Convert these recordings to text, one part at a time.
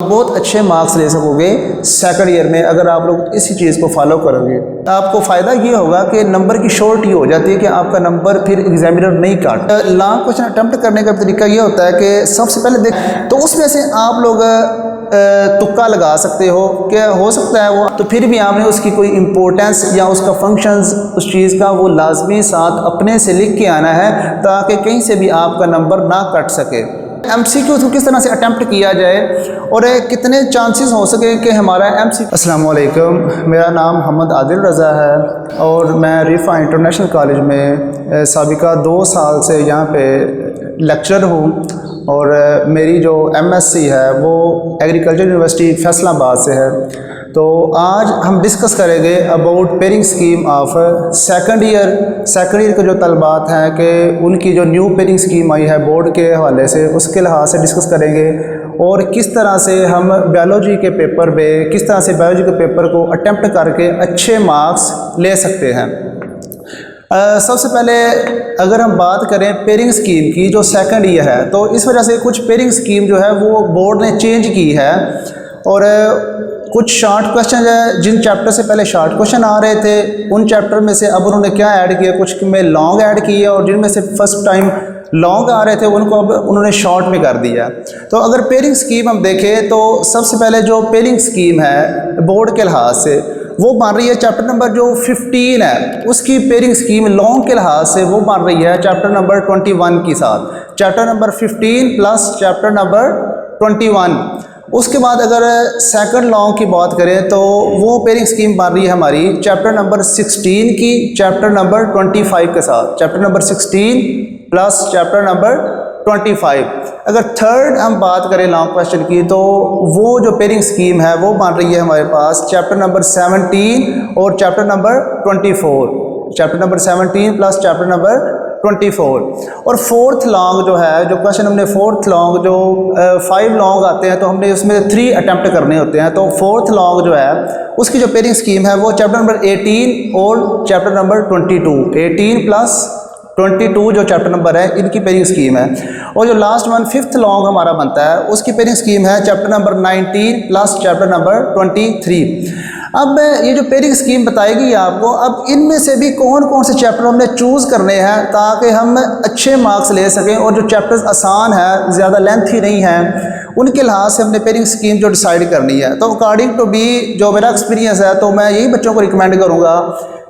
बहुत अच्छे मार्क्स ले सकोगे सेकंड ईयर में अगर आप लोग इसी चीज़ को फॉलो करोगे। आपको फ़ायदा ये होगा कि नंबर की शॉर्टी हो जाती है कि आपका नंबर फिर एग्जामिनर नहीं काट। लॉन्ग क्वेश्चन अटेम्प्ट करने का तरीका ये होता है कि सबसे पहले देख तो उसमें से आप लोग तुक्का लगा सकते हो कि हो सकता है वो, तो फिर भी आपने उसकी कोई इम्पोर्टेंस या उसका फंक्शंस उस चीज़ का वो लाजमी साथ अपने से लिख के आना है ताकि कहीं से भी आपका नंबर ना कट सके। MCQ को किस तरह से अटेम्प्ट किया जाए और कितने चांसेस हो सके कि हमारा MCQ। अस्सलाम वालेकुम, मेरा नाम मोहम्मद आदिल रज़ा है और मैं रिफ़ा इंटरनेशनल कॉलेज में साबिका 2 साल से यहाँ पे लेक्चरर हूँ और मेरी जो MSc है वो एग्रीकल्चर यूनिवर्सिटी फैसलाबाद से है। तो आज हम डिस्कस करेंगे about pairing scheme of second year के जो तलबात हैं कि उनकी जो न्यू पेयरिंग स्कीम आई है बोर्ड के हवाले से, उसके लिहाज से डिस्कस करेंगे और किस तरह से हम बायोलॉजी के पेपर में किस तरह से बायोलॉजी के पेपर को अटेम्प्ट करके अच्छे मार्क्स ले सकते हैं। सबसे पहले अगर हम बात करें पेयरिंग स्कीम की जो सेकंड ईयर है, तो इस वजह से कुछ पेयरिंग स्कीम जो है वो बोर्ड ने चेंज की है और कुछ शॉर्ट क्वेश्चन है, जिन चैप्टर से पहले शॉर्ट क्वेश्चन आ रहे थे उन चैप्टर में से अब उन्होंने क्या ऐड किया, कुछ में लॉन्ग ऐड किए और जिनमें से फर्स्ट टाइम लॉन्ग आ रहे थे उनको अब उन्होंने शॉर्ट में कर दिया। तो अगर पेयरिंग स्कीम हम देखें तो सबसे पहले जो पेयरिंग स्कीम है बोर्ड के लिहाज से वो बन रही है चैप्टर नंबर जो 15 है उसकी पेयरिंग स्कीम लॉन्ग के लिहाज से वो बन रही है चैप्टर नंबर 21 के साथ, chapter number 15 plus chapter number 21। उसके बाद अगर सेकंड लॉन्ग की बात करें तो वो पेयरिंग स्कीम बन रही है हमारी चैप्टर नंबर 16 की चैप्टर नंबर 25 के साथ, chapter number 16 plus chapter number 25। अगर थर्ड हम बात करें लॉन्ग क्वेश्चन की तो वो जो पेयरिंग स्कीम है वो बन रही है हमारे पास चैप्टर नंबर 17 और chapter number 24, chapter number 17 plus chapter number 24। और फोर्थ लॉन्ग जो है, जो क्वेश्चन हमने फोर्थ लॉन्ग जो 5 लॉन्ग आते हैं तो हमने उसमें 3 अटेम्प्ट करने होते हैं, तो फोर्थ लॉन्ग जो है उसकी जो पेयरिंग स्कीम है वो चैप्टर नंबर 18 और चैप्टर नंबर 22, 18 प्लस 22 जो चैप्टर नंबर है इनकी पेयरिंग स्कीम है। और जो लास्ट वन फिफ्थ लॉन्ग हमारा बनता है उसकी पेयरिंग स्कीम है chapter number 19 plus chapter number 23। अब ये जो पेयरिंग स्कीम बताएगी आपको, अब इनमें से भी कौन कौन से चैप्टर हमने चूज़ करने हैं ताकि हम अच्छे मार्क्स ले सकें और जो चैप्टर्स आसान है ज़्यादा लेंथी नहीं हैं उनके लिहाज से हमने पेयरिंग स्कीम जो डिसाइड करनी है। तो अकॉर्डिंग टू बी जो मेरा एक्सपीरियंस है तो मैं यही बच्चों को रिकमेंड करूँगा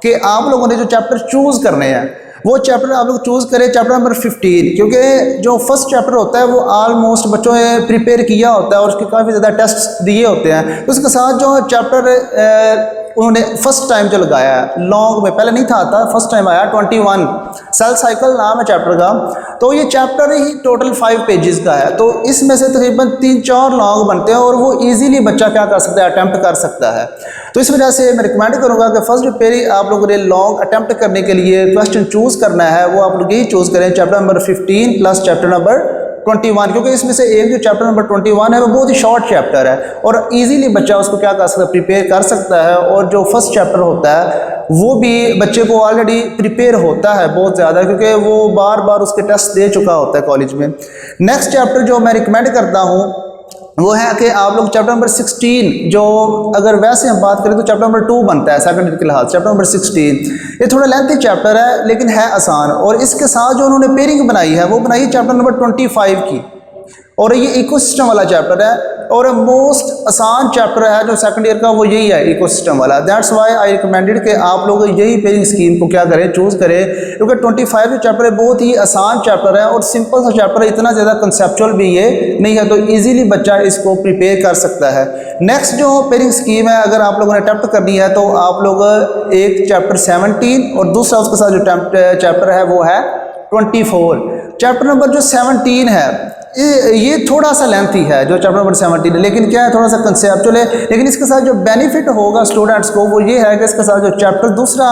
कि आप लोगों ने जो चैप्टर चूज़ करने हैं वो चैप्टर आप लोग चूज़ करें चैप्टर नंबर 15, क्योंकि जो फर्स्ट चैप्टर होता है वो ऑलमोस्ट बच्चों ने प्रिपेयर किया होता है और उसके काफ़ी ज़्यादा टेस्ट दिए होते हैं। तो उसके साथ जो चैप्टर उन्होंने फर्स्ट टाइम जो लगाया है लॉन्ग में, पहले नहीं था आता, फर्स्ट टाइम आया 21 सेल साइकिल नाम है चैप्टर का। तो ये चैप्टर ही टोटल 5 पेजेस का है, तो इसमें से तकरीबन 3-4 लॉन्ग बनते हैं और वो इजीली बच्चा क्या कर सकता है, अटेम्प्ट कर सकता है। तो इस वजह से मैं रिकमेंड करूँगा कि फर्स्ट जो पेरी आप लोगों ने लॉन्ग अटेम्प्ट करने के लिए क्वेश्चन चूज़ करना है वो आप लोग यही चूज़ करें chapter number 15 plus chapter number 21, क्योंकि इसमें से एक जो चैप्टर नंबर 21 है वो बहुत ही शॉर्ट चैप्टर है और इजीली बच्चा उसको क्या कर सकता है, प्रिपेयर कर सकता है। और जो फर्स्ट चैप्टर होता है वो भी बच्चे को ऑलरेडी प्रिपेयर होता है बहुत ज़्यादा, क्योंकि वो बार बार उसके टेस्ट दे चुका होता है कॉलेज में। नेक्स्ट चैप्टर जो मैं रिकमेंड करता हूँ वो है कि आप लोग चैप्टर नंबर 16 जो अगर वैसे हम बात करें तो चैप्टर नंबर 2 बनता है सेकंड ईयर के लिहाज, चैप्टर नंबर 16 ये थोड़ा लेंथी चैप्टर है लेकिन है आसान। और इसके साथ जो उन्होंने पेयरिंग बनाई है वो बनाई है चैप्टर नंबर 25 की, और ये इकोसिस्टम वाला चैप्टर है और मोस्ट आसान चैप्टर है जो सेकंड ईयर का वो यही है इकोसिस्टम वाला। दैट्स वाई आई रिकमेंडेड कि आप लोग यही पेयरिंग स्कीम को क्या करें, चूज़ करें, क्योंकि 25 जो चैप्टर है बहुत ही आसान चैप्टर है और सिंपल सा चैप्टर है, इतना ज़्यादा कंसेप्चुअल भी ये नहीं है, तो ईजिली बच्चा इसको प्रिपेयर कर सकता है। नेक्स्ट जो पेयरिंग स्कीम है अगर आप लोगों ने अटेम्प्ट करनी है तो आप लोग एक चैप्टर 17 और दूसरा उसके साथ जो चैप्टर है वो है 24। चैप्टर नंबर जो 17 है ये थोड़ा सा लेंथी है जो चैप्टर नंबर 17 है, लेकिन क्या है थोड़ा सा कंसेप्चुअल है, लेकिन इसके साथ जो बेनिफिट होगा स्टूडेंट्स को वो ये है कि इसके साथ जो चैप्टर दूसरा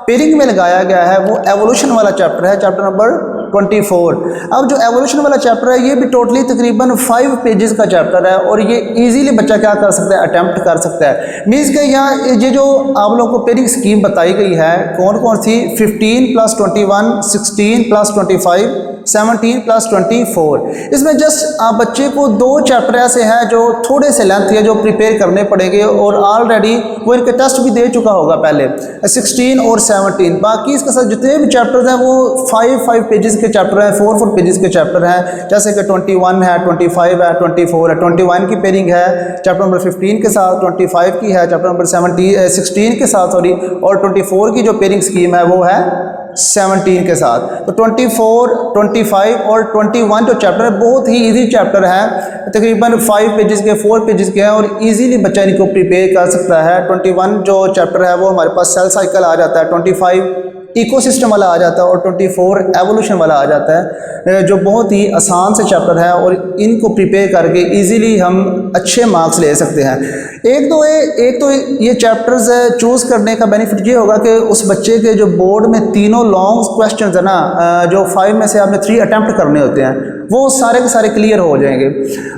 पेयरिंग में लगाया गया है वो एवोल्यूशन वाला चैप्टर है, चैप्टर नंबर 24। अब जो एवोल्यूशन वाला चैप्टर है ये भी टोटली तकरीबन 5 पेजेस का चैप्टर है और ये इजीली बच्चा क्या कर सकता है, अटेम्प्ट कर सकता है। मीन्स के यहाँ ये जो आप लोगों को पेयरिंग स्कीम बताई गई है कौन कौन सी, 15 प्लस 21, 16 प्लस 25 17 + 24। इसमें जस्ट आप बच्चे को 2 चैप्टर ऐसे हैं जो थोड़े से लेंथ है, जो प्रिपेयर करने पड़ेंगे और ऑलरेडी वो इनके टेस्ट भी दे चुका होगा पहले, 16 और 17। बाकी इसके साथ जितने भी चैप्टर्स हैं वो 5 पेजेस के चैप्टर हैं, 4 पेजेस के चैप्टर हैं, जैसे कि 21 है, 25 है, 24 है। 21 की पेयरिंग है चैप्टर नंबर 15 के साथ, 25 की है चैप्टर नंबर 16 के साथ सॉरी, और 24 की जो पेयरिंग स्कीम है वो है 17 के साथ। तो 24, 25 और 21 जो चैप्टर है बहुत ही इजी चैप्टर है, तकरीबन 5 पेजेस के 4 पेजेस के हैं और इजीली बच्चा इनको प्रिपेयर कर सकता है। 21 जो चैप्टर है वो हमारे पास सेल साइकिल आ जाता है, 25 इकोसिस्टम वाला आ जाता है और 24 एवोल्यूशन वाला आ जाता है, जो बहुत ही आसान से चैप्टर है और इनको प्रिपेयर करके इजीली हम अच्छे मार्क्स ले सकते हैं। एक तो ये चैप्टर्स चूज़ करने का बेनिफिट ये होगा कि उस बच्चे के जो बोर्ड में तीनों लॉन्ग क्वेश्चन है ना, जो 5 में से आपने 3 अटैम्प्ट करने होते हैं, वो सारे के सारे क्लियर हो जाएंगे।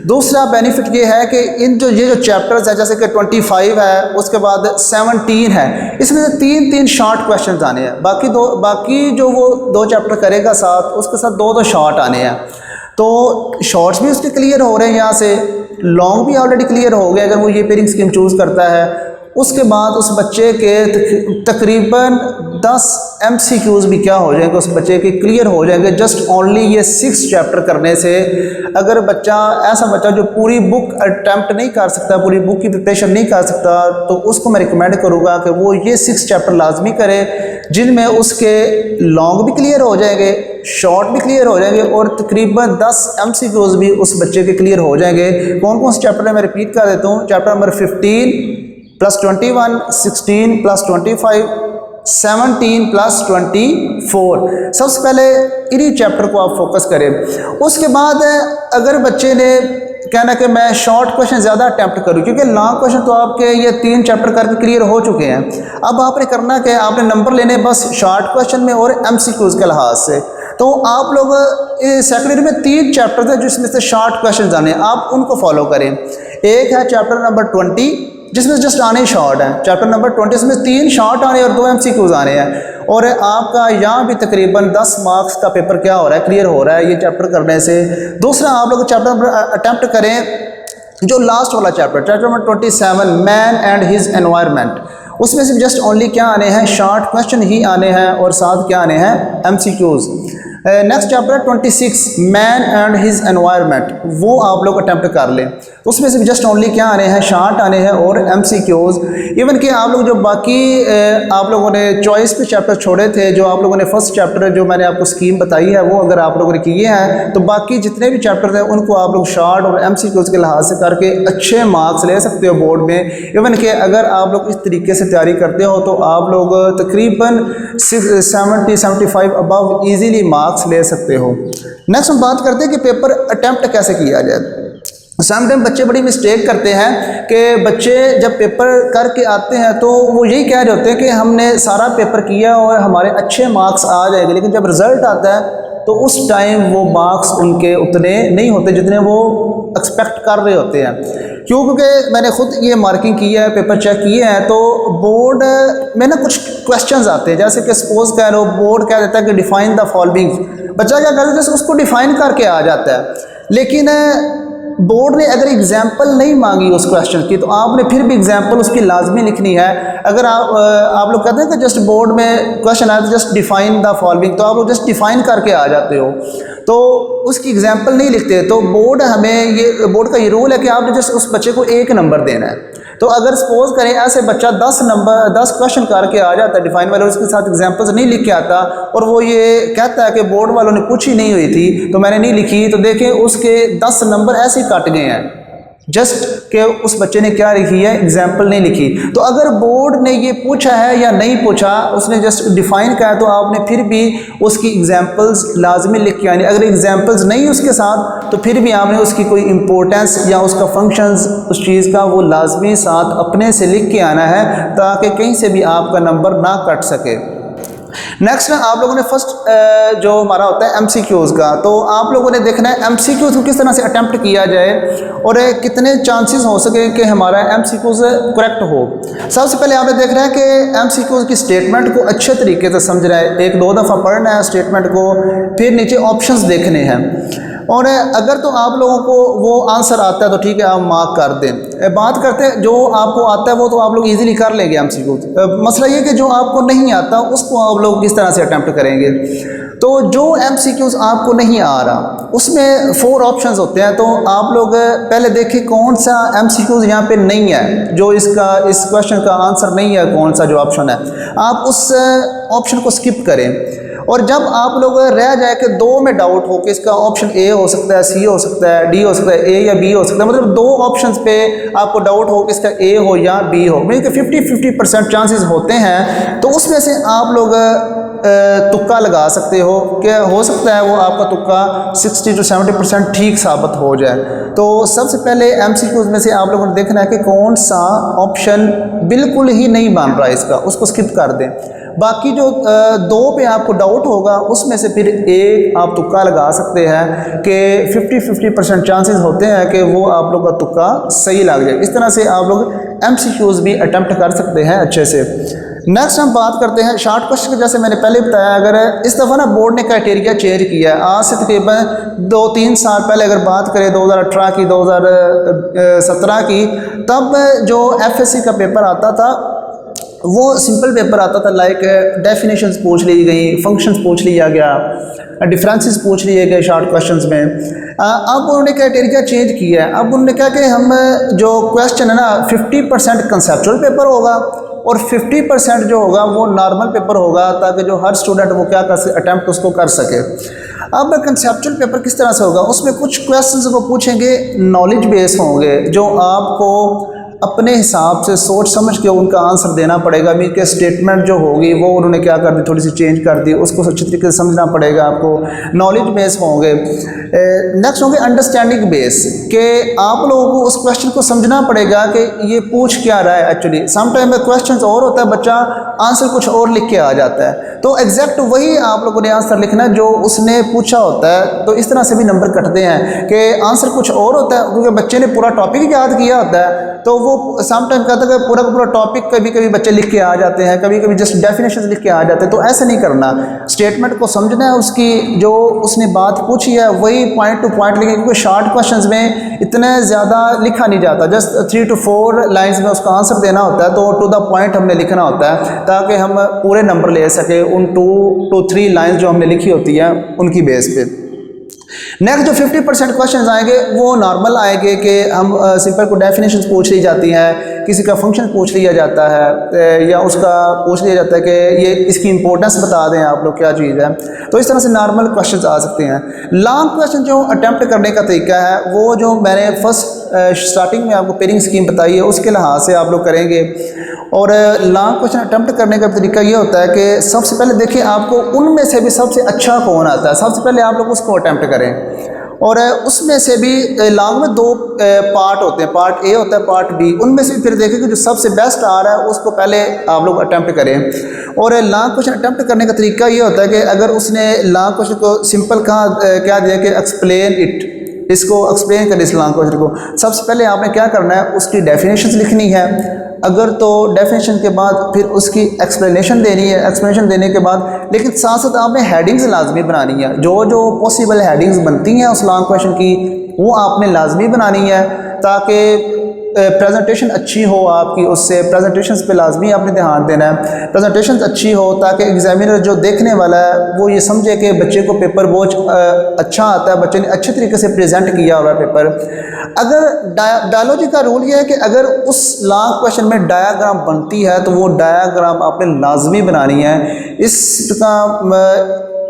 दूसरा बेनिफिट ये है कि ये जो चैप्टर्स है, जैसे कि 25 है, उसके बाद 17 है, इसमें से 3 शॉर्ट क्वेश्चन आने हैं। बाकी जो वो 2 चैप्टर करेगा साथ, उसके साथ 2 शॉर्ट आने हैं। तो शॉर्ट्स भी उसके क्लियर हो रहे हैं, यहाँ से लॉन्ग भी ऑलरेडी क्लियर हो गए अगर वो ये पेयरिंग स्कीम चूज़ करता है। उसके बाद उस बच्चे के तकरीबन 10 MCQs भी क्या हो जाएंगे, उस बच्चे के क्लियर हो जाएंगे जस्ट ओनली ये 6 चैप्टर करने से। अगर ऐसा बच्चा जो पूरी बुक अटैम्प्ट नहीं कर सकता, पूरी बुक की प्रिपरेशन नहीं कर सकता, तो उसको मैं रिकमेंड करूँगा कि वो ये 6 चैप्टर लाजमी करे, जिनमें उसके लॉन्ग भी क्लियर हो जाएंगे, शॉर्ट भी क्लियर हो जाएंगे और तकरीबन 10 MCQs भी उस बच्चे के क्लियर हो जाएंगे। कौन कौन से चैप्टर है मैं रिपीट कर देता हूँ। Chapter number 15 + 21, 16 + 25, 17 + 24। सबसे पहले इन्हीं चैप्टर को आप फोकस करें। उसके बाद अगर बच्चे ने कहना कि मैं शॉर्ट क्वेश्चन ज़्यादा अटैम्प्ट करूँ, क्योंकि लॉन्ग क्वेश्चन तो आपके ये 3 चैप्टर करके क्लियर हो चुके हैं, अब आपने करना कि आपने नंबर लेने बस शॉर्ट क्वेश्चन में और MCQs के लिहाज से। तो आप लोग सेकंड ईयर में 3 चैप्टर हैं जिसमें से शॉर्ट क्वेश्चन आने हैं, आप उनको फॉलो करें। एक है चैप्टर नंबर 20 जिसमें जस्ट आने शॉर्ट है, चैप्टर नंबर 20 में 3 शॉर्ट आने और 2 MCQs आने हैं, और आपका यहाँ भी तकरीबन 10 मार्क्स का पेपर क्या हो रहा है, क्लियर हो रहा है ये चैप्टर करने से। दूसरा आप लोग चैप्टर नंबर अटैम्प्ट करें जो लास्ट वाला chapter number 27 man and his environment. उसमें से जस्ट ओनली क्या आने हैं, शॉर्ट क्वेश्चन ही आने हैं और साथ क्या आने हैं, MCQs। Next chapter 26 man and his environment, वो आप लोग अटैम्प्ट कर लें। उसमें से जस्ट ओनली क्या आने हैं, शॉर्ट आने हैं और MCQs। इवन कि आप लोग जो बाकी आप लोगों ने चॉइस पे चैप्टर छोड़े थे, जो आप लोगों ने फर्स्ट चैप्टर जो मैंने आपको स्कीम बताई है वो अगर आप लोगों ने किए हैं, तो बाकी जितने भी चैप्टर हैं उनको आप लोग शॉर्ट और MCQs के लिहाज से करके अच्छे मार्क्स ले सकते हो बोर्ड में। इवन कि अगर आप लोग इस तरीके से तैयारी करते हो तो आप लोग तकरीबन 70-75 अबव ईजीली मार्क्स ले सकते हो। नेक्स्ट हम बात करते हैं कि पेपर अटैम्प्ट कैसे किया जाए। समटाइम बच्चे बड़ी मिस्टेक करते हैं कि बच्चे जब पेपर करके आते हैं तो वो यही कह रहे होते हैं कि हमने सारा पेपर किया और हमारे अच्छे मार्क्स आ जाएंगे, लेकिन जब रिज़ल्ट आता है तो उस टाइम वो मार्क्स उनके उतने नहीं होते जितने वो एक्सपेक्ट कर रहे होते हैं। क्यों? क्योंकि मैंने खुद ये मार्किंग की है, पेपर चेक किए हैं, तो बोर्ड में ना कुछ क्वेश्चंस आते हैं, जैसे कि सपोज कह लो बोर्ड कह देता है कि डिफाइन द फॉलोइंग, बच्चा क्या करता है जैसे उसको डिफाइन करके आ जाता है, लेकिन बोर्ड ने अगर एग्जाम्पल नहीं मांगी उस क्वेश्चन की तो आपने फिर भी एग्जाम्पल उसकी लाजमी लिखनी है। अगर आप लोग कहते हैं कि जस्ट बोर्ड में क्वेश्चन आया तो जस्ट डिफाइन द फॉलोइंग, तो आप लोग जस्ट डिफाइन करके आ जाते हो तो उसकी एग्जाम्पल नहीं लिखते। तो बोर्ड का ये रूल है कि आपने जस्ट उस बच्चे को 1 नंबर देना है। तो अगर सपोज करें ऐसे बच्चा 10 क्वेश्चन करके आ जाता है डिफाइन वाले, उसके साथ एग्जाम्पल्स नहीं लिख के आता और वो ये कहता है कि बोर्ड वालों ने पूछी नहीं हुई थी तो मैंने नहीं लिखी, तो देखें उसके 10 नंबर ऐसे ही कट गए हैं जस्ट कि उस बच्चे ने क्या लिखी है, एग्जाम्पल नहीं लिखी। तो अगर बोर्ड ने ये पूछा है या नहीं पूछा, उसने जस्ट डिफाइन किया, तो आपने फिर भी उसकी एग्जाम्पल्स लाजमी लिख के आनी। अगर एग्जाम्पल्स नहीं उसके साथ तो फिर भी आपने उसकी कोई इंपॉर्टेंस या उसका फंक्शंस उस चीज़ का वो लाजमी साथ अपने से लिख के आना है ताकि कहीं से भी आपका नंबर ना कट सके। नेक्स्ट ना आप लोगों ने फर्स्ट जो हमारा होता है एमसीक्यूज़ का, तो आप लोगों ने देखना है एमसीक्यूज़ को किस तरह से अटेम्प्ट किया जाए और कितने चांसेस हो सके कि हमारा एमसीक्यूज़ करेक्ट हो। सबसे पहले आपने देखना है कि एमसीक्यूज़ की स्टेटमेंट को अच्छे तरीके से समझना है, एक दो दफ़ा पढ़ना है स्टेटमेंट को, फिर नीचे ऑप्शंस देखने हैं, और अगर तो आप लोगों को वो आंसर आता है तो ठीक है, आप मार्क कर दें। बात करते हैं जो आपको आता है वो तो आप लोग इजीली कर लेंगे एमसीक्यू। मसला ये कि जो आपको नहीं आता उसको आप लोग किस तरह से अटेम्प्ट करेंगे। तो जो एमसीक्यूज़ आपको नहीं आ रहा उसमें 4 ऑप्शंस होते हैं, तो आप लोग पहले देखें कौन सा एमसीक्यूज़ यहाँ पे नहीं है, जो इस क्वेश्चन का आंसर नहीं है, कौन सा जो ऑप्शन है, आप उस ऑप्शन को स्किप करें। और जब आप लोग रह जाए कि 2 में डाउट हो कि इसका ऑप्शन ए हो सकता है, सी हो सकता है, डी हो सकता है, ए या बी हो सकता है, मतलब 2 ऑप्शंस पे आपको डाउट हो कि इसका ए हो या बी हो, मीन कि 50-50% चांसेस होते हैं, तो उसमें से आप लोग तुक्का लगा सकते हो कि हो सकता है वो आपका तुक्का 60 to 70% ठीक साबित हो जाए। तो सबसे पहले एमसीक्यूज़ में से आप लोगों ने देखना है कि कौन सा ऑप्शन बिल्कुल ही नहीं बन रहा है इसका, उसको स्किप कर दें। बाकी जो 2 पे आपको डाउट होगा उसमें से फिर एक आप तुक्का लगा सकते हैं कि 50-50% चांसेस होते हैं कि वो आप लोग का तुक्का सही लग जाए। इस तरह से आप लोग एमसीक्यूज़ भी अटेम्प्ट कर सकते हैं अच्छे से। नेक्स्ट हम बात करते हैं शॉर्ट क्वेश्चन के। जैसे मैंने पहले बताया, अगर इस दफ़ा ना बोर्ड ने क्राइटेरिया चेंज किया है, आज से तकरीबन 2-3 साल पहले अगर बात करें 2018 की, 2017 की, तब जो एफएससी का पेपर आता था वो सिंपल पेपर आता था, लाइक डेफिनेशंस पूछ ली गई, फंक्शंस पूछ लिया गया, डिफरेंसेस पूछ लिए गए शॉर्ट क्वेश्चंस में। अब उन्होंने क्राइटेरिया चेंज किया है। अब उन्होंने कहा कि हम जो क्वेश्चन है ना 50% कंसेप्चुअल पेपर होगा और 50% जो होगा वो नॉर्मल पेपर होगा, ताकि जो हर स्टूडेंट वो क्या कर सके, अटैम्प्ट उसको कर सके। अब कंसेप्चुअल पेपर किस तरह से होगा, उसमें कुछ क्वेश्चंस को पूछेंगे, नॉलेज बेस होंगे, जो आपको अपने हिसाब से सोच समझ के उनका आंसर देना पड़ेगा। मीन के स्टेटमेंट जो होगी वो उन्होंने क्या कर दी, थोड़ी सी चेंज कर दी, उसको अच्छी तरीके से समझना पड़ेगा आपको। नॉलेज बेस होंगे। नेक्स्ट होंगे अंडरस्टैंडिंग बेस, कि आप लोगों को उस क्वेश्चन को समझना पड़ेगा कि ये पूछ क्या रहा है। एक्चुअली समटाइम में क्वेश्चन और होता है, बच्चा आंसर कुछ और लिख के आ जाता है, तो एग्जैक्ट वही आप लोगों ने आंसर लिखना है जो उसने पूछा होता है। तो इस तरह से भी नंबर कटते हैं कि आंसर कुछ और होता है, क्योंकि बच्चे ने पूरा टॉपिक याद किया होता है, तो वो समटाइम कहता है कि पूरा का पूरा टॉपिक कभी कभी बच्चे लिख के आ जाते हैं, कभी कभी जस्ट डेफिनेशन लिख के आ जाते हैं। तो ऐसा नहीं करना, स्टेटमेंट को समझना है, उसकी जो उसने बात पूछी है वही पॉइंट टू पॉइंट लिखें, क्योंकि शॉर्ट क्वेश्चंस में इतने ज़्यादा लिखा नहीं जाता, जस्ट 3 to 4 लाइन्स में उसका आंसर देना होता है। तो टू द पॉइंट हमने लिखना होता है, ताकि हम पूरे नंबर ले सके उन 2 to 3 लाइन्स जो हमने लिखी होती हैं उनकी बेस पे। नेक्स्ट जो 50% क्वेश्चन आएंगे वो नॉर्मल आएंगे, कि हम सिंपल को डेफिनेशन पूछ ली जाती हैं, किसी का फंक्शन पूछ लिया जाता है, या उसका पूछ लिया जाता है कि ये इसकी इंपॉर्टेंस बता दें आप लोग क्या चीज़ है। तो इस तरह से नॉर्मल क्वेश्चन आ सकते हैं। लॉन्ग क्वेश्चन जो अटैम्प्ट करने का तरीका है, वो जो मैंने फर्स्ट स्टार्टिंग में आपको पेयरिंग स्कीम बताई है उसके लिहाज से आप लोग करेंगे। और लॉन्ग क्वेश्चन अटैम्प्ट करने का तरीका ये होता है कि सबसे पहले देखिए आपको उनमें से भी सबसे अच्छा कौन आता है, सबसे पहले आप लोग उसको अटैम्प्ट करें। और उसमें से भी लॉन्ग में 2 पार्ट होते हैं, पार्ट ए होता है, पार्ट बी। उनमें से फिर देखें कि जो सबसे बेस्ट आ रहा है उसको पहले आप लोग अटैम्प्ट करें। और लॉन्ग क्वेश्चन अटैम्प्ट करने का तरीका ये होता है कि अगर उसने लॉन्ग क्वेश्चन को सिंपल क्या दिया कि एक्सप्लेन इट, इसको एक्सप्लेन करें इस लॉन्ग क्वेश्चन को, सबसे पहले आपने क्या करना है, उसकी डेफिनेशन लिखनी है। अगर तो डेफिनेशन के बाद फिर उसकी एक्सप्लेनेशन देनी है, एक्सप्लेनेशन देने के बाद लेकिन साथ साथ आपने हेडिंग्स लाजमी बनानी है। जो जो पॉसिबल हेडिंग्स बनती हैं उस लॉन्ग क्वेश्चन की वो आपने लाजमी बनानी है, ताकि प्रेजेंटेशन अच्छी हो आपकी। उससे प्रेजेंटेशंस पे लाजमी आपने ध्यान देना है, प्रेजेंटेशन अच्छी हो ताकि एग्जामिनर जो देखने वाला है वो ये समझे कि बच्चे को पेपर बहुत अच्छा आता है, बच्चे ने अच्छे तरीके से प्रेजेंट किया हुआ है पेपर। अगर डायलॉजी का रूल ये है कि अगर उस लॉन्ग क्वेश्चन में डायाग्राम बनती है तो वो डायाग्राम आपने लाजमी बनानी है। इसका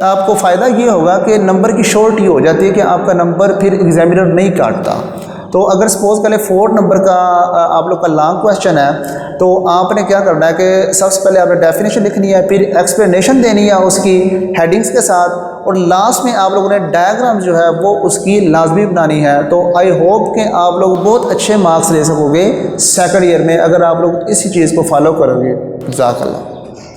आपको फ़ायदा ये होगा कि नंबर की शॉर्टी हो जाती है, कि आपका नंबर फिर एग्जामिनर नहीं काटता। तो अगर सपोज करें 4 नंबर का आप लोग का लॉन्ग क्वेश्चन है, तो आपने क्या करना है कि सबसे पहले आपने डेफिनेशन लिखनी है, फिर एक्सप्लेनेशन देनी है उसकी हेडिंग्स के साथ, और लास्ट में आप लोगों ने डायग्राम जो है वो उसकी लाजमी बनानी है। तो आई होप कि आप लोग बहुत अच्छे मार्क्स ले सकोगे सेकंड ईयर में, अगर आप लोग इसी चीज़ को फॉलो करोगे। जज़ाकल्लाह।